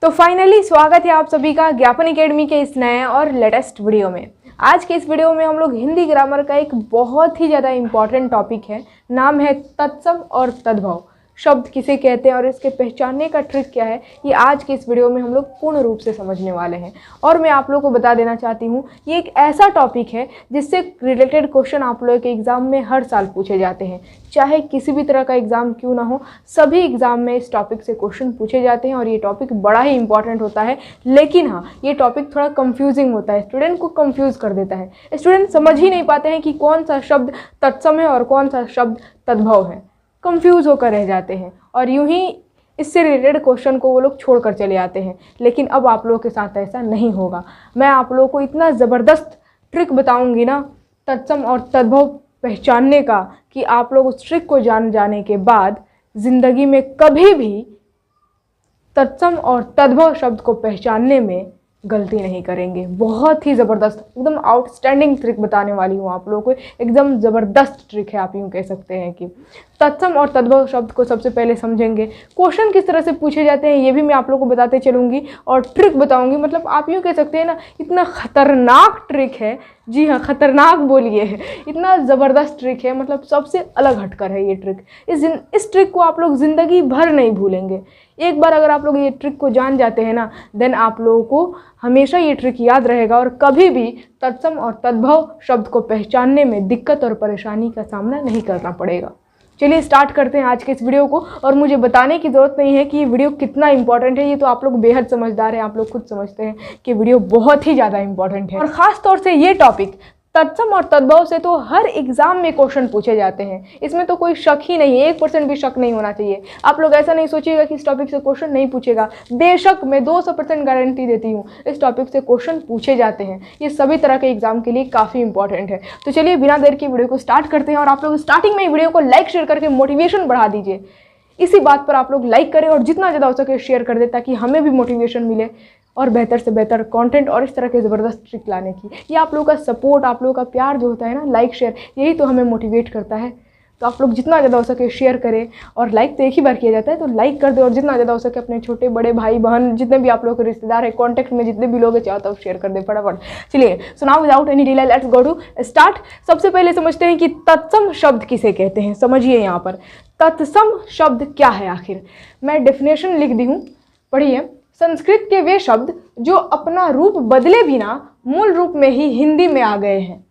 तो फाइनली स्वागत है आप सभी का ज्ञापन एकेडमी के इस नए और लेटेस्ट वीडियो में। आज के इस वीडियो में हम लोग हिंदी ग्रामर का एक बहुत ही ज़्यादा इम्पॉर्टेंट टॉपिक है, नाम है तत्सम और तद्भव। शब्द किसे कहते हैं और इसके पहचानने का ट्रिक क्या है, ये आज के इस वीडियो में हम लोग पूर्ण रूप से समझने वाले हैं। और मैं आप लोगों को बता देना चाहती हूँ, ये एक ऐसा टॉपिक है जिससे रिलेटेड क्वेश्चन आप लोगों के एग्ज़ाम में हर साल पूछे जाते हैं। चाहे किसी भी तरह का एग्ज़ाम क्यों ना हो, सभी एग्ज़ाम में इस टॉपिक से क्वेश्चन पूछे जाते हैं और ये टॉपिक बड़ा ही इंपॉर्टेंट होता है। लेकिन हाँ, ये टॉपिक थोड़ा कंफ्यूजिंग होता है, स्टूडेंट को कंफ्यूज कर देता है। स्टूडेंट समझ ही नहीं पाते हैं कि कौन सा शब्द तत्सम है और कौन सा शब्द तद्भव है, कंफ्यूज होकर रह जाते हैं और यूं ही इससे रिलेटेड क्वेश्चन को वो लोग छोड़ कर चले आते हैं। लेकिन अब आप लोगों के साथ ऐसा नहीं होगा। मैं आप लोगों को इतना ज़बरदस्त ट्रिक बताऊंगी ना तत्सम और तद्भव पहचानने का, कि आप लोग उस ट्रिक को जान जाने के बाद ज़िंदगी में कभी भी तत्सम और तद्भव शब्द को पहचानने में गलती नहीं करेंगे। बहुत ही ज़बरदस्त, एकदम आउटस्टैंडिंग ट्रिक बताने वाली हूँ आप लोगों को। एकदम ज़बरदस्त ट्रिक है, आप यूँ कह सकते हैं कि तत्सम और तद्भव शब्द को सबसे पहले समझेंगे। क्वेश्चन किस तरह से पूछे जाते हैं ये भी मैं आप लोगों को बताते चलूँगी और ट्रिक बताऊँगी। मतलब आप यूँ कह सकते हैं ना, इतना ख़तरनाक ट्रिक है। जी हाँ, ख़तरनाक बोलिए, इतना ज़बरदस्त ट्रिक है, मतलब सबसे अलग हटकर है ये ट्रिक। इस ट्रिक को आप लोग ज़िंदगी भर नहीं भूलेंगे। एक बार अगर आप लोग ये ट्रिक को जान जाते हैं ना, देन आप लोगों को हमेशा ये ट्रिक याद रहेगा और कभी भी तत्सम और तद्भव शब्द को पहचानने में दिक्कत और परेशानी का सामना नहीं करना पड़ेगा। चलिए स्टार्ट करते हैं आज के इस वीडियो को। और मुझे बताने की ज़रूरत नहीं है कि ये वीडियो कितना इंपॉर्टेंट है, ये तो आप लोग बेहद समझदार हैं, आप लोग खुद समझते हैं कि वीडियो बहुत ही ज़्यादा इंपॉर्टेंट है। और ख़ास तौर से ये टॉपिक तत्सम और तद्भव से तो हर एग्जाम में क्वेश्चन पूछे जाते हैं, इसमें तो कोई शक ही नहीं है, 1% भी शक नहीं होना चाहिए। आप लोग ऐसा नहीं सोचिएगा कि इस टॉपिक से क्वेश्चन नहीं पूछेगा। बेशक मैं 200% गारंटी देती हूँ, इस टॉपिक से क्वेश्चन पूछे जाते हैं। ये सभी तरह के एग्जाम के लिए काफ़ी इंपॉर्टेंट है। तो चलिए बिना देर के वीडियो को स्टार्ट करते हैं। और आप लोग स्टार्टिंग में वीडियो को लाइक शेयर करके मोटिवेशन बढ़ा दीजिए। इसी बात पर आप लोग लाइक करें और जितना ज़्यादा हो सके शेयर कर दें, ताकि हमें भी मोटिवेशन मिले और बेहतर से बेहतर कंटेंट और इस तरह के ज़बरदस्त ट्रिक लाने की। ये आप लोगों का सपोर्ट, आप लोगों का प्यार जो होता है ना, लाइक शेयर, यही तो हमें मोटिवेट करता है। तो आप लोग जितना ज़्यादा हो सके शेयर करें, और लाइक तो एक ही बार किया जाता है, तो लाइक कर दे और जितना ज़्यादा हो सके अपने छोटे बड़े भाई बहन, जितने भी आप लोग के रिश्तेदार हैं, कॉन्टैक्ट में जितने भी लोग हैं, चाहो तो शेयर कर दे फटाफट। चलिए, so now without any delay let's go to start. सबसे पहले समझते हैं कि तत्सम शब्द किसे कहते हैं। समझिए यहाँ पर तत्सम शब्द क्या है आखिर। मैं डेफिनेशन लिख दी हूँ, पढ़िए। संस्कृत के वे शब्द जो अपना रूप बदले बिना मूल रूप में ही हिंदी में आ गए हैं,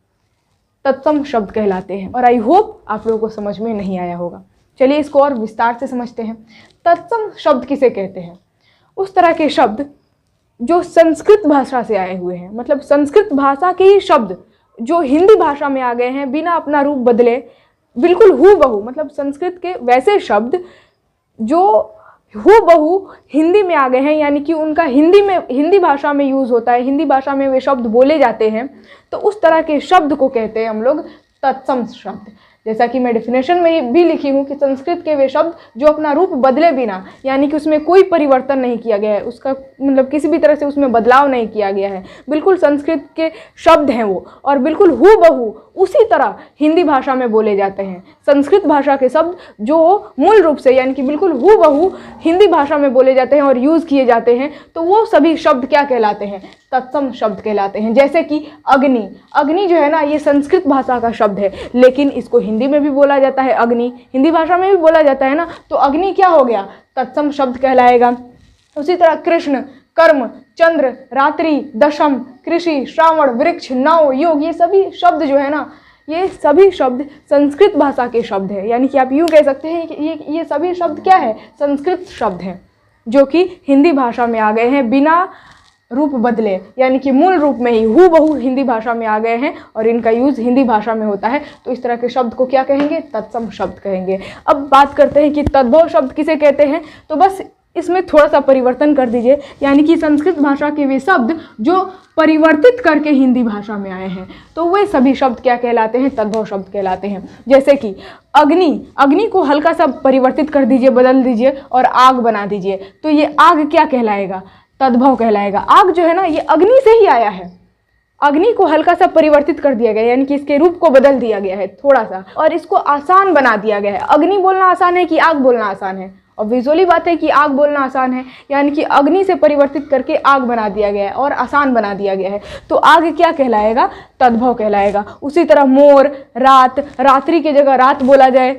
तत्सम शब्द कहलाते हैं। और आई होप आप लोगों को समझ में नहीं आया होगा। चलिए इसको और विस्तार से समझते हैं। तत्सम शब्द किसे कहते हैं? उस तरह के शब्द जो संस्कृत भाषा से आए हुए हैं, मतलब संस्कृत भाषा के ही शब्द जो हिंदी भाषा में आ गए हैं बिना अपना रूप बदले, बिल्कुल हूबहू, मतलब संस्कृत के वैसे शब्द जो हूबहू हिंदी में आ गए हैं, यानी कि उनका हिंदी भाषा में यूज़ होता है, हिंदी भाषा में वे शब्द बोले जाते हैं, तो उस तरह के शब्द को कहते हैं हम लोग तत्सम शब्द। जैसा कि मैं डेफिनेशन में भी लिखी हूँ कि संस्कृत के वे शब्द जो अपना रूप बदले बिना, यानी कि उसमें कोई परिवर्तन नहीं किया गया है, उसका मतलब किसी भी तरह से उसमें बदलाव नहीं किया गया है, बिल्कुल संस्कृत के शब्द हैं वो, और बिल्कुल हूबहू उसी तरह हिंदी भाषा में बोले जाते हैं। संस्कृत भाषा के शब्द जो मूल रूप से, यानी कि बिल्कुल हूबहू हिंदी भाषा में बोले जाते हैं और यूज़ किए जाते हैं, तो वो सभी शब्द क्या कहलाते हैं? तत्सम शब्द कहलाते हैं। जैसे कि अग्नि, अग्नि जो है ना, ये संस्कृत भाषा का शब्द है, लेकिन इसको हिंदी में भी बोला जाता है। अग्नि हिंदी भाषा में भी बोला जाता है ना, तो अग्नि क्या हो गया? तत्सम शब्द कहलाएगा। उसी तरह कृष्ण, कर्म, चंद्र, रात्रि, दशम, कृषि, श्रावण, वृक्ष, नव, योग, ये सभी शब्द जो है ना, ये सभी शब्द संस्कृत भाषा के शब्द है। यानी कि आप यूँ कह सकते हैं कि ये सभी शब्द क्या है? संस्कृत शब्द हैं, जो कि हिंदी भाषा में आ गए हैं बिना रूप बदले, यानी कि मूल रूप में ही हूबहू हिंदी भाषा में आ गए हैं और इनका यूज़ हिंदी भाषा में होता है। तो इस तरह के शब्द को क्या कहेंगे? तत्सम शब्द कहेंगे। अब बात करते हैं कि तद्भव शब्द किसे कहते हैं। तो बस इसमें थोड़ा सा परिवर्तन कर दीजिए, यानी कि संस्कृत भाषा के वे शब्द जो परिवर्तित करके हिंदी भाषा में आए हैं, तो वे सभी शब्द क्या कहलाते हैं? तद्भव शब्द कहलाते हैं। जैसे कि अग्नि, अग्नि को हल्का सा परिवर्तित कर दीजिए, बदल दीजिए और आग बना दीजिए, तो ये आग क्या कहलाएगा? तद्भव कहलाएगा। आग जो है ना, ये अग्नि से ही आया है। अग्नि को हल्का सा परिवर्तित कर दिया गया, यानी कि इसके रूप को बदल दिया गया है थोड़ा सा, और इसको आसान बना दिया गया है। अग्नि बोलना आसान है कि आग बोलना आसान है? और विजुअली बात है कि आग बोलना आसान है, यानी कि अग्नि से परिवर्तित करके आग बना दिया गया है और आसान बना दिया गया है, तो आग क्या कहलाएगा? तद्भव कहलाएगा। उसी तरह मोर, रात, रात्रि की जगह रात बोला जाए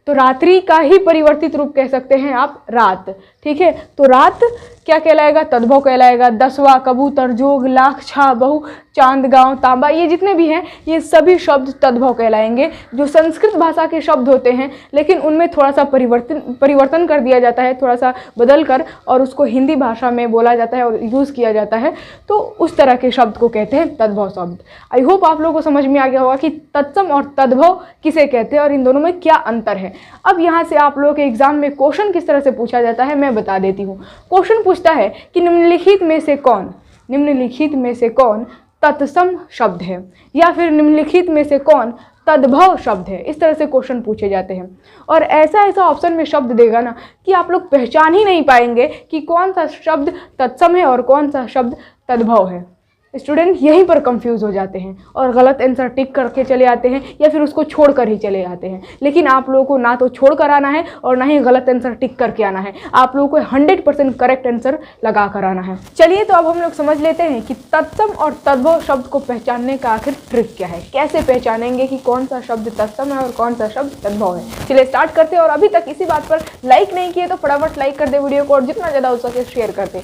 तो रात्रि का ही परिवर्तित रूप कह सकते हैं आप रात, ठीक है। तो रात क्या कहलाएगा? तद्भव कहलाएगा। दसवा, कबूतर, जोग, लाख, छा, बहु, चांद, गांव, तांबा, ये जितने भी हैं ये सभी शब्द तद्भव कहलाएंगे, जो संस्कृत भाषा के शब्द होते हैं, लेकिन उनमें थोड़ा सा परिवर्तन कर दिया जाता है, थोड़ा सा बदल कर, और उसको हिंदी भाषा में बोला जाता है और यूज़ किया जाता है, तो उस तरह के शब्द को कहते हैं तद्भव शब्द। आई होप आप लोगों को समझ में आ गया होगा कि तत्सम और तद्भव किसे कहते हैं और इन दोनों में क्या अंतर है। अब यहाँ से आप लोगों के एग्जाम में क्वेश्चन किस तरह से पूछा जाता है मैं बता देती हूँ। क्वेश्चन पूछता है कि निम्नलिखित में से कौन तत्सम शब्द है, या फिर निम्नलिखित में से कौन तद्भव शब्द है। इस तरह से क्वेश्चन पूछे जाते हैं और ऐसा ऑप्शन में शब्द देगा ना कि आप लोग पहचान ही नहीं पाएंगे कि कौन सा शब्द तत्सम है और कौन सा शब्द तद्भव है। स्टूडेंट यहीं पर कंफ्यूज हो जाते हैं और गलत आंसर टिक करके चले आते हैं या फिर उसको छोड़ कर ही चले आते हैं। लेकिन आप लोगों को ना तो छोड़ कर आना है और ना ही गलत आंसर टिक करके आना है, आप लोगों को 100% करेक्ट आंसर लगा कर आना है। चलिए तो अब हम लोग समझ लेते हैं कि तत्सम और तद्भव शब्द को पहचानने का आखिर ट्रिक क्या है, कैसे पहचानेंगे कि कौन सा शब्द तत्सम है और कौन सा शब्द तद्भव है। चलिए स्टार्ट करते हैं। और अभी तक इसी बात पर लाइक नहीं किए तो फटाफट लाइक कर दे वीडियो को और जितना ज़्यादा हो सके शेयर कर दे।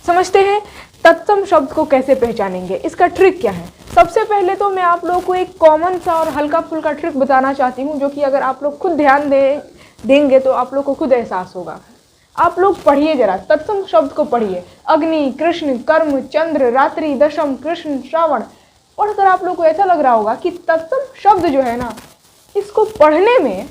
समझते हैं तत्सम शब्द को कैसे पहचानेंगे, इसका ट्रिक क्या है। सबसे पहले तो मैं आप लोगों को एक कॉमन सा और हल्का फुल्का ट्रिक बताना चाहती हूँ, जो कि अगर आप लोग खुद ध्यान देंगे तो आप लोग को खुद एहसास होगा। आप लोग पढ़िए जरा, तत्सम शब्द को पढ़िए। अग्नि, कृष्ण, कर्म, चंद्र, रात्रि, दशम, कृष्ण, श्रावण। पढ़कर आप लोग को ऐसा लग रहा होगा कि तत्सम शब्द जो है ना, इसको पढ़ने में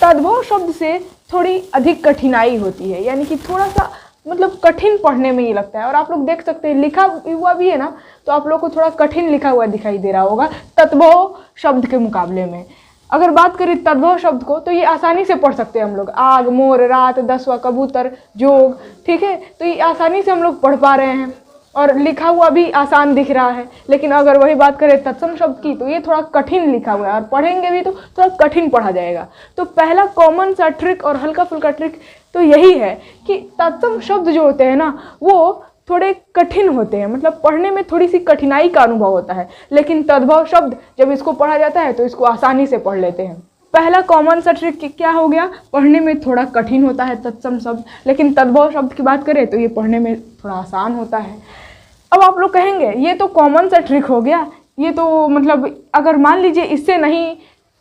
तद्भव शब्द से थोड़ी अधिक कठिनाई होती है, यानी कि थोड़ा सा मतलब कठिन पढ़ने में ये लगता है। और आप लोग देख सकते हैं लिखा हुआ भी है ना, तो आप लोग को थोड़ा कठिन लिखा हुआ दिखाई दे रहा होगा तद्भव शब्द के मुकाबले में। अगर बात करें तद्भव शब्द को तो ये आसानी से पढ़ सकते हैं हम लोग। आग, मोर, रात, दसवा, कबूतर, जोग, ठीक है, तो ये आसानी से हम लोग पढ़ पा रहे हैं और लिखा हुआ भी आसान दिख रहा है। लेकिन अगर वही बात करें तत्सम शब्द की तो ये थोड़ा कठिन लिखा हुआ है और पढ़ेंगे भी तो थोड़ा कठिन पढ़ा जाएगा। तो पहला कॉमन सा ट्रिक और हल्का फुल्का ट्रिक तो यही है कि तत्सम शब्द जो होते हैं ना वो थोड़े कठिन होते हैं, मतलब पढ़ने में थोड़ी सी कठिनाई का अनुभव होता है। लेकिन तद्भव शब्द जब इसको पढ़ा जाता है तो इसको आसानी से पढ़ लेते हैं। पहला कॉमन सा ट्रिक क्या हो गया, पढ़ने में थोड़ा कठिन होता है तत्सम शब्द, लेकिन तद्भव शब्द की बात करें तो ये पढ़ने में थोड़ा आसान होता है। अब आप लोग कहेंगे ये तो कॉमन सा ट्रिक हो गया, ये तो मतलब अगर मान लीजिए इससे नहीं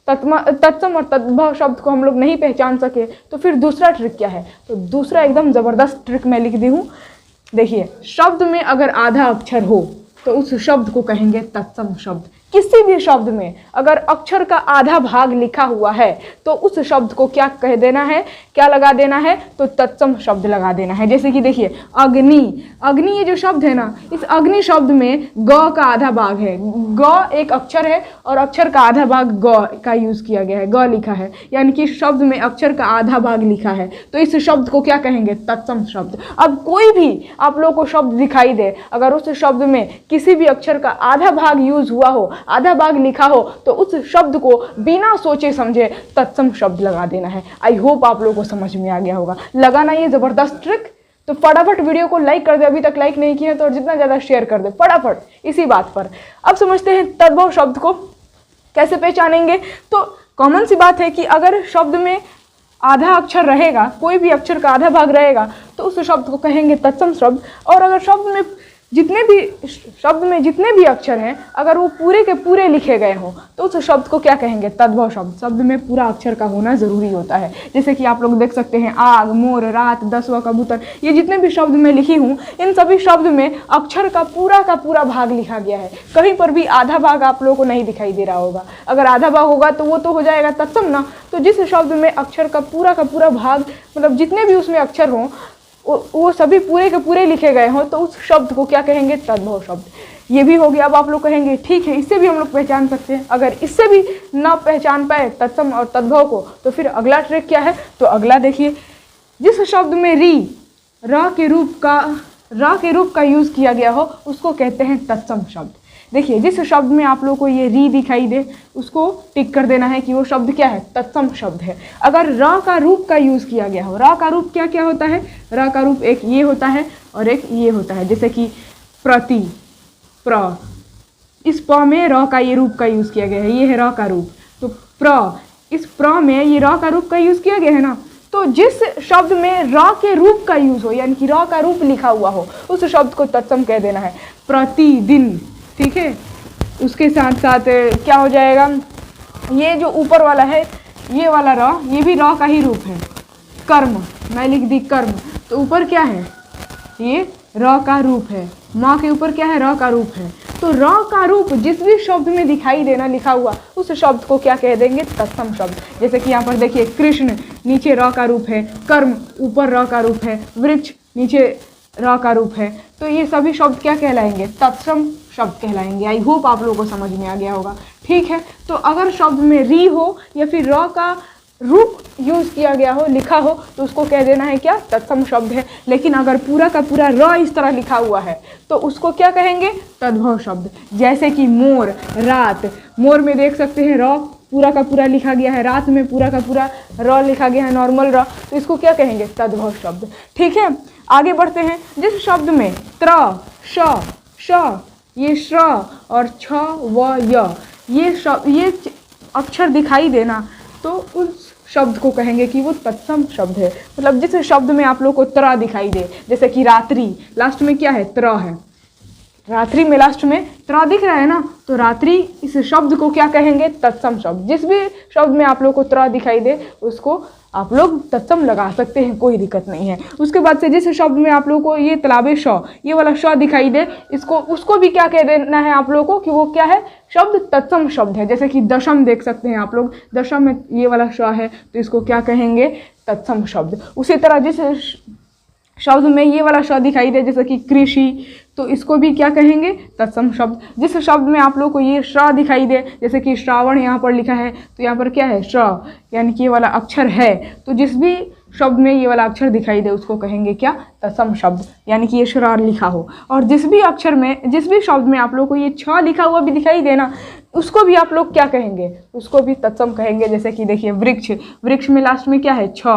तत्सम और तद्भव शब्द को हम लोग नहीं पहचान सके तो फिर दूसरा ट्रिक क्या है। तो दूसरा एकदम ज़बरदस्त ट्रिक मैं लिख दी हूँ। देखिए, शब्द में अगर आधा अक्षर हो तो उस शब्द को कहेंगे तत्सम शब्द। किसी भी शब्द में अगर अक्षर का आधा भाग लिखा हुआ है तो उस शब्द को क्या कह देना है, क्या लगा देना है, तो तत्सम शब्द लगा देना है। जैसे कि देखिए अग्नि, अग्नि ये जो शब्द है ना, इस अग्नि शब्द में ग का आधा भाग है। ग एक अक्षर है और अक्षर का आधा भाग ग का यूज़ किया गया है, ग लिखा है, यानी कि शब्द में अक्षर का आधा भाग लिखा है, तो इस शब्द को क्या कहेंगे, तत्सम शब्द। अब कोई भी आप लोग को शब्द दिखाई दे, अगर उस शब्द में किसी भी अक्षर का आधा भाग यूज हुआ हो, आधा भाग लिखा हो, तो उस शब्द को बिना सोचे समझे तत्सम शब्द लगा देना है। आई होप आप लोगों को समझ में आ गया होगा। लगाना ये जबरदस्त ट्रिक। तो फटाफट वीडियो को लाइक कर दे, अभी तक लाइक नहीं किया तो, और जितना ज़्यादा शेयर कर दे फटाफट इसी बात पर। अब समझते हैं तद्भव शब्द को कैसे पहचानेंगे। तो कॉमन सी बात है कि अगर शब्द में आधा अक्षर रहेगा, कोई भी अक्षर का आधा भाग रहेगा, तो उस शब्द को कहेंगे तत्सम शब्द। और अगर शब्द में जितने भी अक्षर हैं, अगर वो पूरे के पूरे लिखे गए हों तो उस शब्द को क्या कहेंगे, तद्भव शब्द। शब्द में पूरा अक्षर का होना ज़रूरी होता है। जैसे कि आप लोग देख सकते हैं आग, मोर, रात, दसवा, कबूतर, ये जितने भी शब्द मैं लिखी हूँ, इन सभी शब्द में अक्षर का पूरा भाग लिखा गया है। कहीं पर भी आधा भाग आप लोगों को नहीं दिखाई दे रहा होगा। अगर आधा भाग होगा तो वो तो हो जाएगा तत्सम ना। तो जिस शब्द में अक्षर का पूरा भाग, मतलब जितने भी उसमें अक्षर हों, वो सभी पूरे के पूरे लिखे गए हों, तो उस शब्द को क्या कहेंगे, तद्भव शब्द। ये भी हो गया। अब आप लोग कहेंगे ठीक है, इससे भी हम लोग पहचान सकते हैं। अगर इससे भी ना पहचान पाए तत्सम और तद्भव को, तो फिर अगला ट्रिक क्या है। तो अगला देखिए, जिस शब्द में र के रूप का यूज़ किया गया हो उसको कहते हैं तत्सम शब्द। देखिए जिस शब्द में आप लोग को ये री दिखाई दे उसको टिक कर देना है कि वो शब्द क्या है, तत्सम शब्द है। अगर र का रूप का यूज़ किया गया हो, र का रूप क्या क्या होता है, र का रूप एक ये होता है और एक ये होता है, जैसे कि प्रति, प्र, इस प में र का ये रूप का यूज़ किया गया है, ये है र का रूप। तो प्र, इस प्र में ये र का रूप का यूज़ किया गया है ना, तो जिस शब्द में र के रूप का यूज़ हो यानी कि र का रूप लिखा हुआ हो उस शब्द को तत्सम कह देना है। प्रतिदिन, ठीक है। उसके साथ साथ क्या हो जाएगा, ये जो ऊपर वाला है ये वाला र, ये भी र का ही रूप है। कर्म, मैं लिख दी कर्म, तो ऊपर क्या है, ये र का रूप है। माँ के ऊपर क्या है, र का रूप है। तो र का रूप जिस भी शब्द में दिखाई देना लिखा हुआ उस शब्द को क्या कह देंगे, तत्सम शब्द। जैसे कि यहाँ पर देखिए कृष्ण नीचे र का रूप है, कर्म ऊपर र का रूप है, वृक्ष नीचे र का रूप है, तो ये सभी शब्द क्या कहलाएंगे, तत्सम शब्द कहलाएंगे। आई होप आप लोगों को समझ में आ गया होगा। ठीक है, तो अगर शब्द में री हो या फिर र का रूप यूज़ किया गया हो, लिखा हो, तो उसको कह देना है क्या, तत्सम शब्द है। लेकिन अगर पूरा का पूरा र इस तरह लिखा हुआ है तो उसको क्या कहेंगे, तद्भव शब्द। जैसे कि मोर, रात, मोर में देख सकते हैं र पूरा का पूरा लिखा गया है, रात में पूरा का पूरा र लिखा गया है, नॉर्मल र, तो इसको क्या कहेंगे, तद्भव शब्द। ठीक है, आगे बढ़ते हैं। जिस शब्द में त्र, श, ये श्र और छ व य ये अक्षर दिखाई देना तो उस शब्द को कहेंगे कि वो तत्सम शब्द है। मतलब जिस शब्द में आप लोग को त्र दिखाई दे, जैसे कि रात्रि, लास्ट में क्या है, त्र है, रात्रि में लास्ट में त्र दिख रहा है ना, तो रात्रि इस शब्द को क्या कहेंगे, तत्सम शब्द। जिस भी शब्द में आप लोग को त्र दिखाई दे उसको आप लोग तत्सम लगा सकते हैं, कोई दिक्कत नहीं है। उसके बाद से जिस शब्द में आप लोग को ये तलाबे श, ये वाला श दिखाई दे, इसको उसको भी क्या कह देना है आप लोग को कि वो क्या है, शब्द तत्सम शब्द है। जैसे कि दशम देख सकते हैं आप लोग, दशम में ये वाला श है तो इसको क्या कहेंगे, तत्सम शब्द। उसी तरह जिस शब्द में ये वाला श दिखाई दे, जैसे कि कृषि, तो इसको भी क्या कहेंगे, तत्सम शब्द। जिस शब्द में आप लोग को ये श्र दिखाई दे, जैसे कि श्रावण यहाँ पर लिखा है तो यहाँ पर क्या है, श्र, यानी कि ये वाला अक्षर है, तो जिस भी शब्द में ये वाला अक्षर दिखाई दे उसको कहेंगे क्या, तत्सम शब्द, यानी कि ये श्र लिखा हो। और जिस भी अक्षर में, जिस भी शब्द में आप लोग को ये छ लिखा हुआ भी दिखाई देना उसको भी आप लोग क्या कहेंगे, उसको भी तत्सम कहेंगे। जैसे कि देखिए वृक्ष, वृक्ष में लास्ट में क्या है, छ,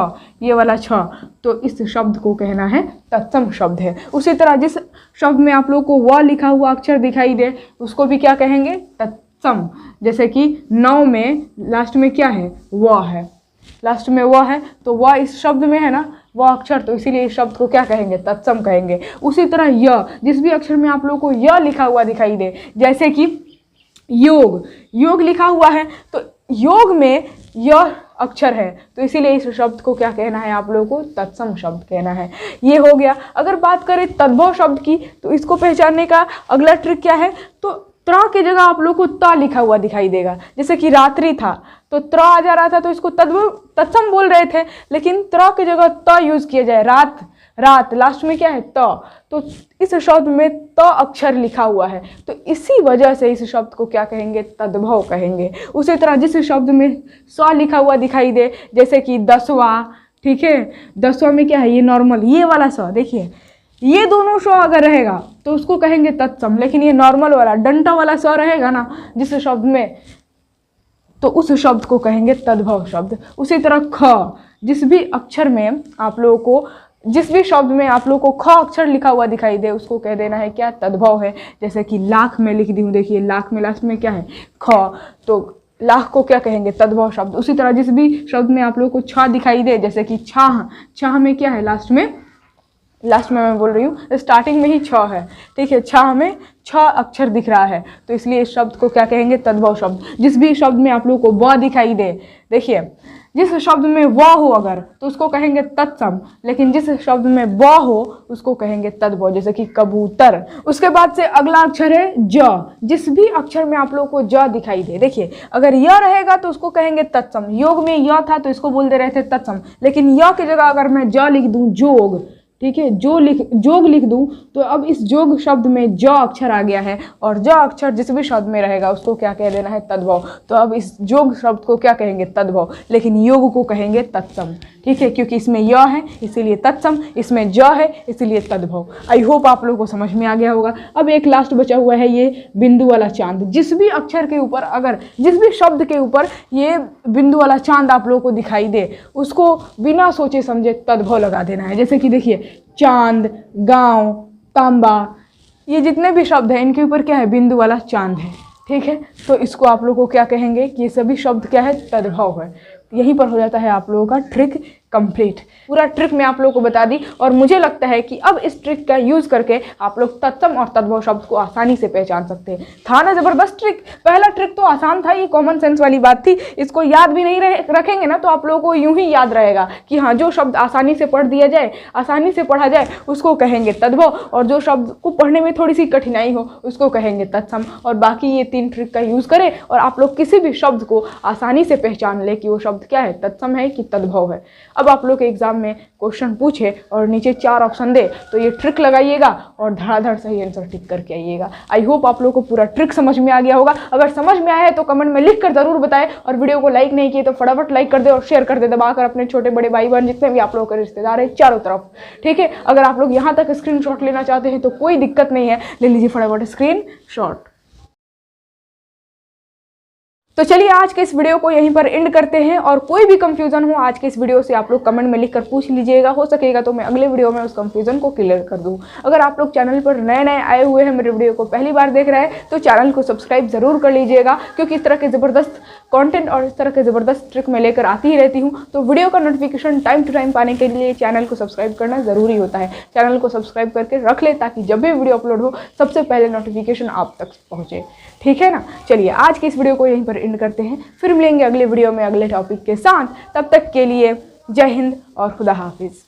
ये वाला छ, तो इस शब्द को कहना है तत्सम शब्द है। उसी तरह जिस शब्द में आप लोग को व लिखा हुआ अक्षर दिखाई दे उसको भी क्या कहेंगे, तत्सम। जैसे कि नौ में लास्ट में क्या है, व है, लास्ट में व है, तो व इस शब्द में है ना, वह अक्षर, तो इसीलिए इस शब्द को क्या कहेंगे, तत्सम कहेंगे। उसी तरह य, जिस भी अक्षर में आप लोग को य लिखा हुआ दिखाई दे, जैसे कि योग, योग लिखा हुआ है तो योग में यह अक्षर है, तो इसीलिए इस शब्द को क्या कहना है आप लोगों को, तत्सम शब्द कहना है। ये हो गया। अगर बात करें तद्भव शब्द की तो इसको पहचानने का अगला ट्रिक क्या है, तो त्र की जगह आप लोग को त लिखा हुआ दिखाई देगा। जैसे कि रात्रि था तो त्र आ जा रहा था तो इसको तत्सम बोल रहे थे, लेकिन त्र की जगह त यूज किया जाए, रात, रात लास्ट में क्या है, त, तो इस शब्द में त अक्षर लिखा हुआ है, तो इसी वजह से इस शब्द को क्या कहेंगे, तद्भव कहेंगे। उसी तरह जिस शब्द में स लिखा हुआ दिखाई दे, जैसे कि दसवां, ठीक है, दसवां में क्या है, ये नॉर्मल, ये वाला स, देखिए ये दोनों स अगर रहेगा तो उसको कहेंगे तत्सम, लेकिन ये नॉर्मल वाला डंटा वाला स रहेगा ना जिस शब्द में, तो उस शब्द को कहेंगे तद्भव शब्द। उसी तरह ख, जिस भी अक्षर में आप लोगों को, जिस भी शब्द में आप लोग को ख अक्षर लिखा हुआ दिखाई दे उसको कह देना है क्या, तद्भव है। जैसे कि लाख में लिख दी हूँ, देखिए लाख में लास्ट में क्या है, ख, तो लाख को क्या कहेंगे, तद्भव शब्द। उसी तरह जिस भी शब्द में आप लोग को छ दिखाई दे, जैसे कि छाह, छाह में क्या है, लास्ट में मैं बोल रही हूँ स्टार्टिंग में ही छ है, ठीक है, छाह में छ अक्षर दिख रहा है, तो इसलिए इस शब्द को क्या कहेंगे, तद्भव शब्द। जिस भी शब्द में आप लोग को व दिखाई दे, देखिए जिस शब्द में व हो अगर तो उसको कहेंगे तत्सम, लेकिन जिस शब्द में व हो उसको कहेंगे तद्भव, जैसे कि कबूतर। उसके बाद से अगला अक्षर है ज, जिस भी अक्षर में आप लोग को ज दिखाई दे, देखिए अगर य रहेगा तो उसको कहेंगे तत्सम। योग में य था तो इसको बोल दे रहे थे तत्सम, लेकिन य की जगह अगर मैं ज लिख दूं, जोग, ठीक है, जोग लिख दूं तो अब इस जोग शब्द में ज अक्षर आ गया है और ज अक्षर जिस भी शब्द में रहेगा उसको क्या कह देना है, तद्भव। तो अब इस जोग शब्द को क्या कहेंगे, तद्भव, लेकिन योग को कहेंगे तत्सम। ठीक है, क्योंकि इसमें य है इसीलिए तत्सम, इसमें ज है इसीलिए तद्भव। आई होप आप लोगों को समझ में आ गया होगा। अब एक लास्ट बचा हुआ है ये बिंदु वाला चांद। जिस भी अक्षर के ऊपर, अगर जिस भी शब्द के ऊपर ये बिंदु वाला चांद आप लोगों को दिखाई दे, उसको बिना सोचे समझे तद्भव लगा देना है। जैसे कि देखिए, चांद, गांव, तांबा, ये जितने भी शब्द हैं इनके ऊपर क्या है, बिंदु वाला चांद है। ठीक है, तो इसको आप लोगों को क्या कहेंगे कि ये सभी शब्द क्या है, तद्भव है। यहीं पर हो जाता है आप लोगों का ट्रिक कंप्लीट। पूरा ट्रिक मैं आप लोगों को बता दी और मुझे लगता है कि अब इस ट्रिक का यूज़ करके आप लोग तत्सम और तद्भव शब्द को आसानी से पहचान सकते हैं। था ना ज़बरदस्त ट्रिक। पहला ट्रिक तो आसान था, ये कॉमन सेंस वाली बात थी। इसको याद भी नहीं रखेंगे ना तो आप लोगों को यूं ही याद रहेगा कि हाँ, जो शब्द आसानी से पढ़ दिया जाए, आसानी से पढ़ा जाए, उसको कहेंगे तद्भव, और जो शब्द को पढ़ने में थोड़ी सी कठिनाई हो उसको कहेंगे तत्सम। और बाकी ये 3 ट्रिक का यूज़ करें और आप लोग किसी भी शब्द को आसानी से पहचान ले कि वो शब्द क्या है, तत्सम है कि तद्भव है। अब आप लोग के एग्जाम में क्वेश्चन पूछे और नीचे 4 ऑप्शन दे तो ये ट्रिक लगाइएगा और धड़ाधड़ सही आंसर टिक करके आइएगा। आई होप आप लोगों को पूरा ट्रिक समझ में आ गया होगा। अगर समझ में आया है तो कमेंट में लिख कर जरूर बताएं, और वीडियो को लाइक नहीं किए तो फटाफट लाइक कर दे और शेयर कर दे दबाकर अपने छोटे बड़े भाई बहन जितने भी आप लोगों के रिश्तेदार हैं चारों तरफ। ठीक है, अगर आप लोग यहाँ तक स्क्रीनशॉट लेना चाहते हैं तो कोई दिक्कत नहीं है, ले लीजिए फटाफट स्क्रीनशॉट। तो चलिए आज के इस वीडियो को यहीं पर एंड करते हैं, और कोई भी कंफ्यूजन हो आज के इस वीडियो से आप लोग कमेंट में लिखकर पूछ लीजिएगा। हो सकेगा तो मैं अगले वीडियो में उस कंफ्यूजन को क्लियर कर दूं। अगर आप लोग चैनल पर नए आए हुए हैं, मेरे वीडियो को पहली बार देख रहे हैं, तो चैनल को सब्सक्राइब जरूर कर लीजिएगा, क्योंकि इस तरह के ज़बरदस्त कंटेंट और इस तरह के ज़बरदस्त ट्रिक मैं लेकर आती ही रहती हूँ। तो वीडियो का नोटिफिकेशन टाइम टू टाइम पाने के लिए चैनल को सब्सक्राइब करना ज़रूरी होता है। चैनल को सब्सक्राइब करके रख ले ताकि जब भी वीडियो अपलोड हो सबसे पहले नोटिफिकेशन आप तक पहुँचे। ठीक है ना। चलिए आज की इस वीडियो को यहीं पर एंड करते हैं, फिर मिलेंगे अगले वीडियो में अगले टॉपिक के साथ। तब तक के लिए जय हिंद और खुदा हाफिज़।